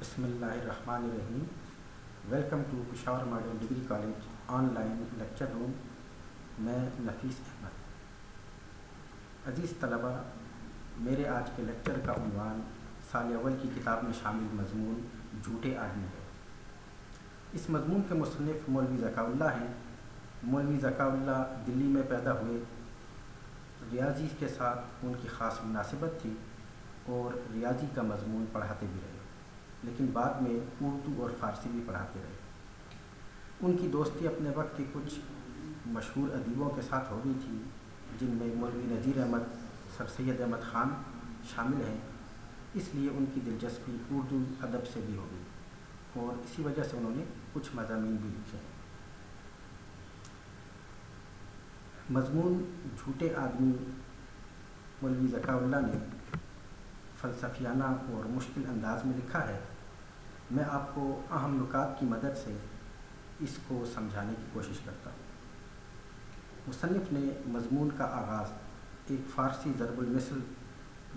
بسم اللہ الرحمن الرحیم۔ Welcome to Peshawar modern degree college online lecture room. میں نفیس احمد۔ عزیز طلبہ، میرے آج کے لیکچر کا عنوان سال اول کی کتاب میں شامل مضمون جھوٹے آدمی ہے۔ اس مضمون کے مصنف مولوی ذکاء اللہ ہیں۔ مولوی ذکاء اللہ دلی میں پیدا ہوئے۔ ریاضی کے ساتھ ان کی خاص مناسبت تھی اور ریاضی کا مضمون پڑھاتے بھی رہے، لیکن بعد میں اردو اور فارسی بھی پڑھاتے رہے۔ ان کی دوستی اپنے وقت کے کچھ مشہور ادیبوں کے ساتھ ہو گئی تھی، جن میں مولوی نذیر احمد، سر سید احمد خان شامل ہیں۔ اس لیے ان کی دلچسپی اردو ادب سے بھی ہو گئی اور اسی وجہ سے انہوں نے کچھ مضامین بھی لکھے ہیں۔ مضمون جھوٹے آدمی مولوی ذکاء اللہ نے فلسفیانہ اور مشکل انداز میں لکھا ہے۔ میں آپ کو اہم نکات کی مدد سے اس کو سمجھانے کی کوشش کرتا ہوں۔ مصنف نے مضمون کا آغاز ایک فارسی ضرب المثل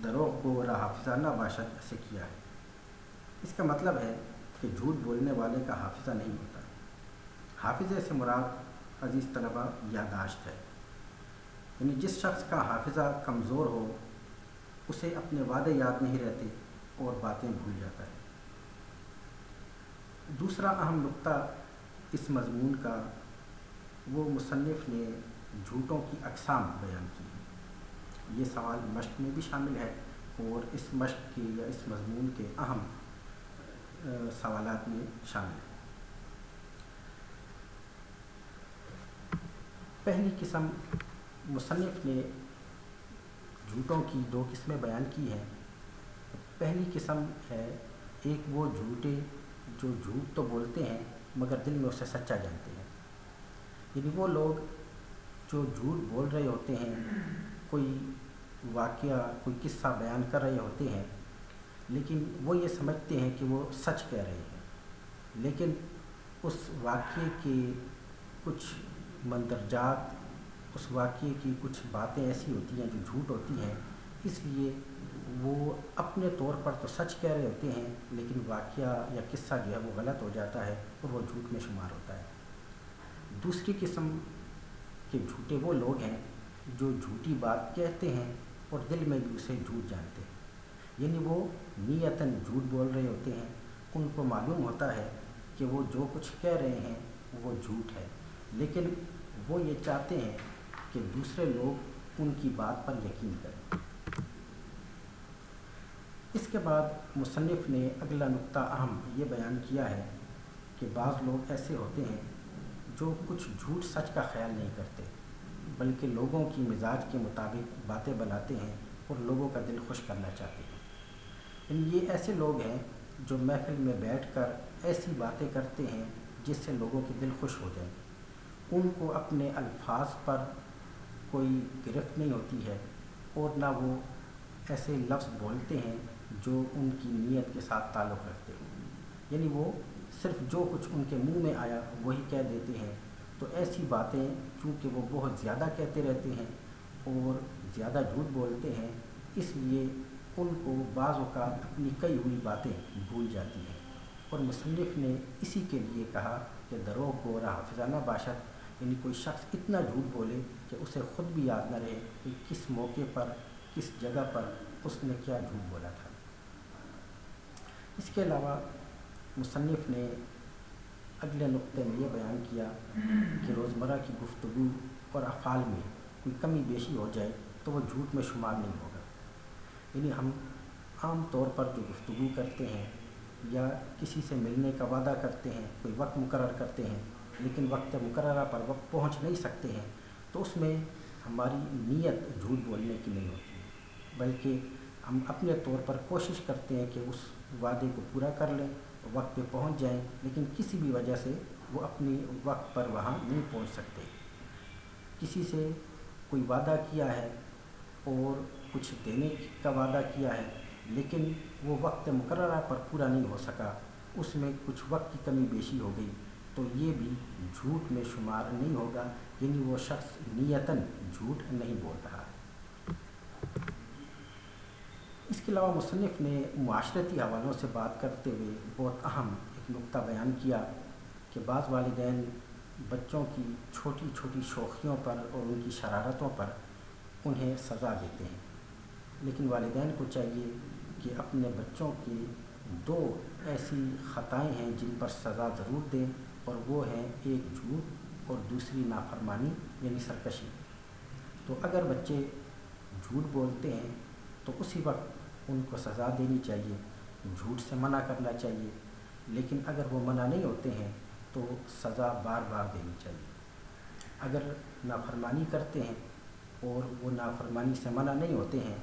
دروغ گورا حافظہ باشد سے کیا ہے۔ اس کا مطلب ہے کہ جھوٹ بولنے والے کا حافظہ نہیں ہوتا۔ حافظے سے مراد عزیز طلبہ یادداشت ہے، یعنی جس شخص کا حافظہ کمزور ہو اسے اپنے وعدے یاد نہیں رہتے اور باتیں بھول جاتا ہے۔ دوسرا اہم نقطہ اس مضمون کا، وہ مصنف نے جھوٹوں کی اقسام بیان کی ہے۔ یہ سوال مشق میں بھی شامل ہے اور اس مشق کے یا اس مضمون کے اہم سوالات میں شامل ہے۔ پہلی قسم، مصنف نے جھوٹوں کی دو قسمیں بیان کی ہیں۔ پہلی قسم ہے ایک وہ جھوٹے جو جھوٹ تو بولتے ہیں مگر دل میں اسے سچا جانتے ہیں، یعنی وہ لوگ جو جھوٹ بول رہے ہوتے ہیں، کوئی واقعہ کوئی قصہ بیان کر رہے ہوتے ہیں، لیکن وہ یہ سمجھتے ہیں کہ وہ سچ کہہ رہے ہیں، لیکن اس واقعے کے کچھ مندرجات، اس واقعے کی کچھ باتیں ایسی ہوتی ہیں جو جھوٹ ہوتی ہیں، اس لیے وہ اپنے طور پر تو سچ کہہ رہے ہوتے ہیں لیکن واقعہ یا قصہ جو ہے وہ غلط ہو جاتا ہے اور وہ جھوٹ میں شمار ہوتا ہے۔ دوسری قسم کے جھوٹے وہ لوگ ہیں جو جھوٹی بات کہتے ہیں اور دل میں بھی اسے جھوٹ جانتے ہیں، یعنی وہ نیتاً جھوٹ بول رہے ہوتے ہیں، ان کو معلوم ہوتا ہے کہ وہ جو کچھ کہہ رہے ہیں وہ جھوٹ ہے، لیکن وہ یہ چاہتے ہیں کہ دوسرے لوگ ان کی بات پر یقین کریں۔ اس کے بعد مصنف نے اگلا نقطہ اہم یہ بیان کیا ہے کہ بعض لوگ ایسے ہوتے ہیں جو کچھ جھوٹ سچ کا خیال نہیں کرتے، بلکہ لوگوں کی مزاج کے مطابق باتیں بناتے ہیں اور لوگوں کا دل خوش کرنا چاہتے ہیں۔ یہ ایسے لوگ ہیں جو محفل میں بیٹھ کر ایسی باتیں کرتے ہیں جس سے لوگوں کے دل خوش ہو جائیں۔ ان کو اپنے الفاظ پر کوئی گرفت نہیں ہوتی ہے اور نہ وہ ایسے لفظ بولتے ہیں جو ان کی نیت کے ساتھ تعلق رکھتے ہوں، یعنی وہ صرف جو کچھ ان کے منہ میں آیا وہی کہہ دیتے ہیں۔ تو ایسی باتیں چونکہ وہ بہت زیادہ کہتے رہتے ہیں اور زیادہ جھوٹ بولتے ہیں، اس لیے ان کو بعض اوقات اپنی کئی ہوئی باتیں بھول جاتی ہیں، اور مصنف نے اسی کے لیے کہا کہ دروغ گورا حافظہ باشد، یعنی کوئی شخص اتنا جھوٹ بولے کہ اسے خود بھی یاد نہ رہے کہ کس موقع پر کس جگہ پر اس نے کیا جھوٹ بولا تھا۔ اس کے علاوہ مصنف نے اگلے نقطے میں یہ بیان کیا کہ روزمرہ کی گفتگو اور افعال میں کوئی کمی بیشی ہو جائے تو وہ جھوٹ میں شمار نہیں ہوگا، یعنی ہم عام طور پر جو گفتگو کرتے ہیں یا کسی سے ملنے کا وعدہ کرتے ہیں، کوئی وقت مقرر کرتے ہیں لیکن وقت مقررہ پر وقت پہنچ نہیں سکتے ہیں، تو اس میں ہماری نیت جھوٹ بولنے کی نہیں ہوتی ہے، بلکہ ہم اپنے طور پر کوشش کرتے ہیں کہ اس وعدے کو پورا کر لیں، وقت پہ پہنچ جائیں، لیکن کسی بھی وجہ سے وہ اپنی وقت پر وہاں نہیں پہنچ سکتے۔ کسی سے کوئی وعدہ کیا ہے اور کچھ دینے کا وعدہ کیا ہے لیکن وہ وقت مقررہ پر پورا نہیں ہو سکا، اس میں کچھ وقت کی کمی بیشی ہو گئی، تو یہ بھی جھوٹ میں شمار نہیں ہوگا، یعنی وہ شخص نیتاً جھوٹ نہیں بول رہا ہے۔ اس کے علاوہ مصنف نے معاشرتی حوالوں سے بات کرتے ہوئے بہت اہم ایک نقطہ بیان کیا کہ بعض والدین بچوں کی چھوٹی چھوٹی شوخیوں پر اور ان کی شرارتوں پر انہیں سزا دیتے ہیں، لیکن والدین کو چاہیے کہ اپنے بچوں کی دو ایسی خطائیں ہیں جن پر سزا ضرور دیں، اور وہ ہیں ایک جھوٹ اور دوسری نافرمانی یعنی سرکشی۔ تو اگر بچے جھوٹ بولتے ہیں تو اسی وقت ان کو سزا دینی چاہیے، جھوٹ سے منع کرنا چاہیے، لیکن اگر وہ منع نہیں ہوتے ہیں تو سزا بار بار دینی چاہیے۔ اگر نافرمانی کرتے ہیں اور وہ نافرمانی سے منع نہیں ہوتے ہیں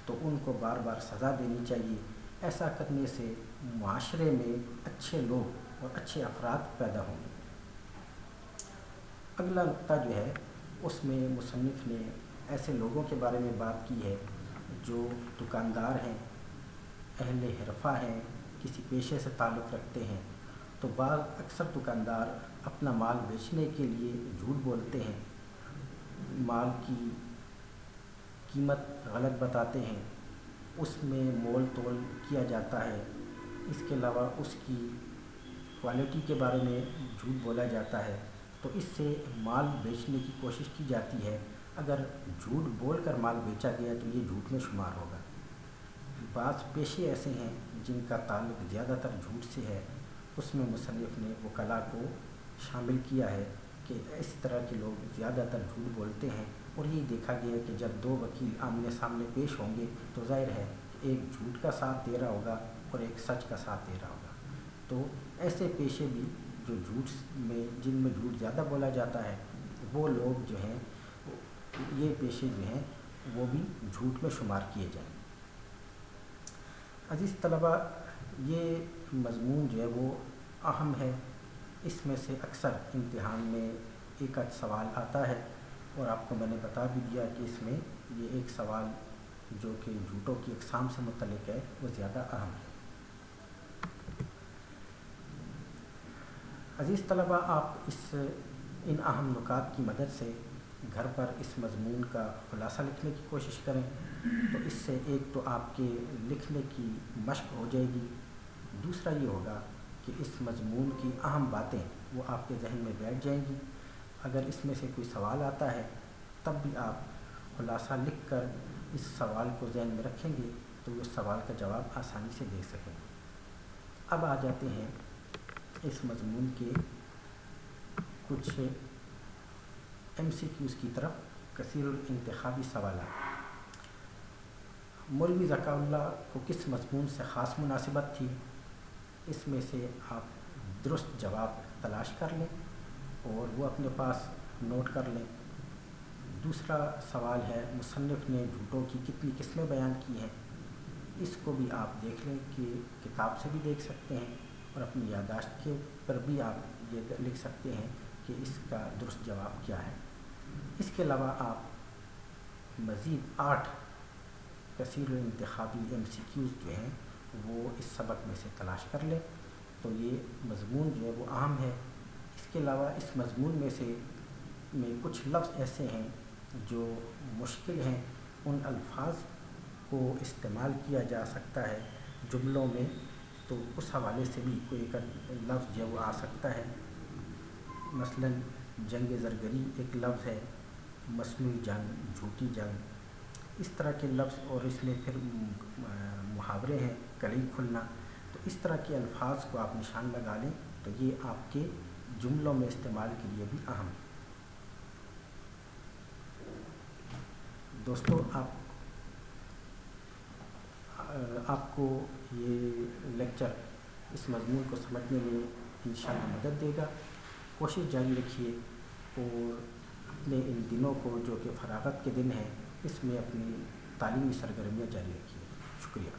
تو ان کو بار بار سزا دینی چاہیے۔ ایسا کرنے سے معاشرے میں اچھے لوگ اور اچھے افراد پیدا ہوں گے۔ اگلا نقطہ جو ہے اس میں مصنف نے ایسے لوگوں کے بارے میں بات کی ہے جو دکاندار ہیں، اہل حرفہ ہیں، کسی پیشے سے تعلق رکھتے ہیں۔ تو بعض اکثر دکاندار اپنا مال بیچنے کے لیے جھوٹ بولتے ہیں، مال کی قیمت غلط بتاتے ہیں، اس میں مول تول کیا جاتا ہے، اس کے علاوہ اس کی کوالٹی کے بارے میں جھوٹ بولا جاتا ہے، تو اس سے مال بیچنے کی کوشش کی جاتی ہے۔ اگر جھوٹ بول کر مال بیچا گیا تو یہ جھوٹ میں شمار ہوگا۔ بعض پیشے ایسے ہیں جن کا تعلق زیادہ تر جھوٹ سے ہے، اس میں مصنف نے وکلاء کو شامل کیا ہے کہ اس طرح کے لوگ زیادہ تر جھوٹ بولتے ہیں، اور یہی دیکھا گیا ہے کہ جب دو وکیل آمنے سامنے پیش ہوں گے تو ظاہر ہے کہ ایک جھوٹ کا ساتھ دے رہا ہوگا اور ایک سچ کا ساتھ دے رہا ہوگا۔ تو ایسے پیشے بھی جو جن میں جھوٹ زیادہ بولا جاتا ہے، وہ لوگ جو ہیں، یہ پیشے جو ہیں وہ بھی جھوٹ میں شمار کیے جائیں۔ عزیز طلبہ، یہ مضمون جو ہے وہ اہم ہے، اس میں سے اکثر امتحان میں ایک آدھ سوال آتا ہے، اور آپ کو میں نے بتا بھی دیا کہ اس میں یہ ایک سوال جو کہ جھوٹوں کی اقسام سے متعلق ہے وہ زیادہ اہم ہے۔ عزیز طلبہ، آپ ان اہم نکات کی مدد سے گھر پر اس مضمون کا خلاصہ لکھنے کی کوشش کریں، تو اس سے ایک تو آپ کے لکھنے کی مشق ہو جائے گی، دوسرا یہ ہوگا کہ اس مضمون کی اہم باتیں وہ آپ کے ذہن میں بیٹھ جائیں گی۔ اگر اس میں سے کوئی سوال آتا ہے تب بھی آپ خلاصہ لکھ کر اس سوال کو ذہن میں رکھیں گے تو اس سوال کا جواب آسانی سے دے سکیں گے۔ اب آ جاتے ہیں اس مضمون کے کچھ MCQs کی طرف، کثیر الانتخابی سوالات۔ مولوی ذکاء اللہ کو کس مضمون سے خاص مناسبت تھی؟ اس میں سے آپ درست جواب تلاش کر لیں اور وہ اپنے پاس نوٹ کر لیں۔ دوسرا سوال ہے مصنف نے جھوٹوں کی کتنی قسمیں بیان کی ہیں؟ اس کو بھی آپ دیکھ لیں کہ کتاب سے بھی دیکھ سکتے ہیں اور اپنی یادداشت کے پر بھی آپ یہ لکھ سکتے ہیں کہ اس کا درست جواب کیا ہے۔ اس کے علاوہ آپ مزید 8 کثیر الانتخابی MCQs جو ہیں وہ اس سبق میں سے تلاش کر لیں، تو یہ مضمون جو ہے وہ اہم ہے۔ اس کے علاوہ اس مضمون میں کچھ لفظ ایسے ہیں جو مشکل ہیں، ان الفاظ کو استعمال کیا جا سکتا ہے جملوں میں، تو اس حوالے سے بھی کوئی ایک لفظ جو وہ آ سکتا ہے۔ مثلا جنگ زرگری ایک لفظ ہے، مصنوعی جنگ، جھوٹی جنگ، اس طرح کے لفظ، اور اس میں پھر محاورے ہیں، کلیم کھلنا، تو اس طرح کے الفاظ کو آپ نشان لگا لیں تو یہ آپ کے جملوں میں استعمال کے لیے بھی اہم ہے۔ دوستو، آپ کو یہ لیکچر اس مضمون کو سمجھنے میں انشاءاللہ مدد دے گا۔ کوشش جاری رکھیے اور اپنے ان دنوں کو جو کہ فراغت کے دن ہیں اس میں اپنی تعلیمی سرگرمیاں جاری رکھیے۔ شکریہ۔